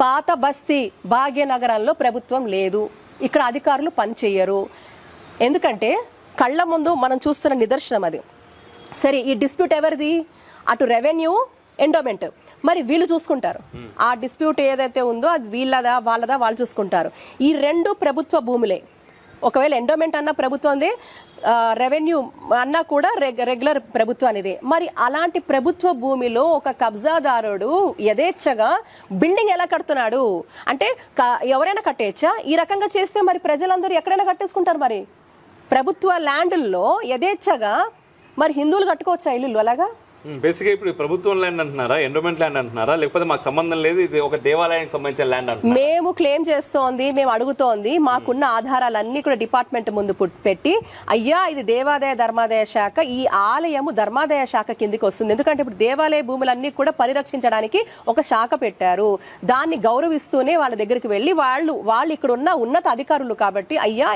పాత బస్తీ భాగ్యనగరంలో ప్రభుత్వం లేదు, ఇక్కడ అధికారులు పనిచేయరు. ఎందుకంటే కళ్ళ ముందు మనం చూస్తున్న నిదర్శనం అది. సరే, ఈ డిస్ప్యూట్ ఎవరిది? అటు రెవెన్యూ, ఎండోమెంట్, మరి వీళ్ళు చూసుకుంటారు. ఆ డిస్ప్యూట్ ఏదైతే ఉందో అది వీళ్ళదా వాళ్ళదా వాళ్ళు చూసుకుంటారు. ఈ రెండు ప్రభుత్వ భూములే. ఒకవేళ ఎండోమెంట్ అన్న ప్రభుత్వందే, రెవెన్యూ అన్నా కూడా రెగ్యులర్ ప్రభుత్వానిదే. మరి అలాంటి ప్రభుత్వ భూమిలో ఒక కబ్జాదారుడు యథేచ్ఛగా బిల్డింగ్ ఎలా కడుతున్నాడు అంటే ఎవరైనా కట్టేయచ్చా? ఈ రకంగా చేస్తే మరి ప్రజలందరూ ఎక్కడైనా కట్టేసుకుంటారు. మరి ప్రభుత్వ ల్యాండ్ల్లో యథేచ్ఛగా మరి హిందువులు కట్టుకోవచ్చా ఇల్లు? అలాగా బేసిక్గా ఇప్పుడు ప్రభుత్వం ల్యాండ్ అంటున్నారా, ఎండోమెంట్ ల్యాండ్ అంటున్నారా, లేకపోతే మాకు సంబంధం లేదు ఇది ఒక దేవాలయానికి సంబంధించిన ల్యాండ్ అంటున్నారా? మేము క్లెయిమ్ చేస్తోంది, మేము అడుగుతోంది, మాకున్న ఆధారాలన్నీ కూడా డిపార్ట్మెంట్ ముందు పెట్టి, అయ్యా ఇది దేవాదాయ ధర్మాదాయ శాఖ, ఈ ఆలయము ధర్మాదాయ శాఖ కిందికి వస్తుంది. ఎందుకంటే ఇప్పుడు దేవాలయ భూములన్నీ కూడా పరిరక్షించడానికి ఒక శాఖ పెట్టారు. దాన్ని గౌరవిస్తూనే వాళ్ళ దగ్గరికి వెళ్ళి వాళ్ళు ఇక్కడ ఉన్న ఉన్నత అధికారులు కాబట్టి, అయ్యా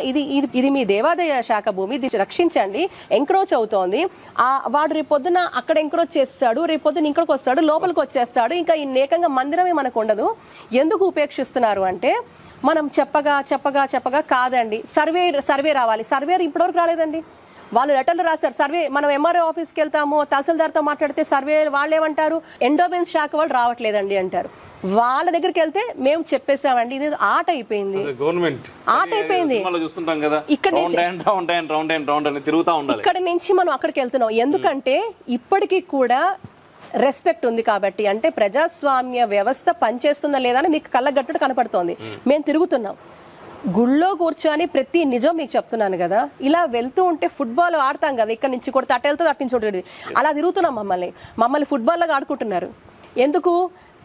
ఇది మీ దేవాదాయ శాఖ భూమి, దీన్ని రక్షించండి, ఎంక్రోచ్ అవుతోంది. వాడు రేపొద్దున అక్కడ ఎంక్రోచ్ చేస్తాడు, రేపొద్దున ఇక్కడికి వస్తాడు, లోపలికి వచ్చేస్తాడు, ఇంకా ఏకంగా మందిరమే మనకు ఉండదు. ఎందుకు ఉపేక్షిస్తున్నారు అంటే మనం చెప్పగా కాదండి, సర్వే రావాలి. సర్వే ఇప్పటివరకు రాలేదండి. వాళ్ళు లెటర్లు రాశారు, సర్వే మనం ఎంఆర్ఓ ఆఫీస్కి వెళ్తాము, తహసీల్దార్తో మాట్లాడితే సర్వే వాళ్ళు ఏమంటారు, ఎండోమెంట్స్ శాఖ వాళ్ళు రావట్లేదండి అంటారు. వాళ్ళ దగ్గరికి వెళ్తే మేము చెప్పేసామండి, ఇది ఆట అయిపోయింది, గవర్నమెంట్ ఆట అయిపోయింది. ఇక్కడ నుంచి మనం అక్కడికి వెళ్తున్నాం. ఎందుకంటే ఇప్పటికీ కూడా రెస్పెక్ట్ ఉంది కాబట్టి, అంటే ప్రజాస్వామ్య వ్యవస్థ పనిచేస్తుందా లేదా అని మీకు కళ్ళగట్టుడు కనపడుతోంది. మేము తిరుగుతున్నాం, గుళ్ళో కూర్చొని ప్రతి నిజం మీకు చెప్తున్నాను కదా. ఇలా వెళ్తూ ఉంటే ఫుట్బాల్ ఆడతాం కదా, ఇక్కడ నుంచి కొడితే అటు వెళ్తుంది, అటు నుంచి ఉంటుంది, అలా తిరుగుతున్నాం. మమ్మల్ని ఫుట్బాల్ లాగా ఆడుకుంటున్నారు. ఎందుకు?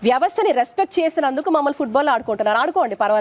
వ్యవస్థని రెస్పెక్ట్ చేసినందుకు మమ్మల్ని ఫుట్బాల్ ఆడుకుంటున్నారు. ఆడుకోండి, పర్వాలేదు.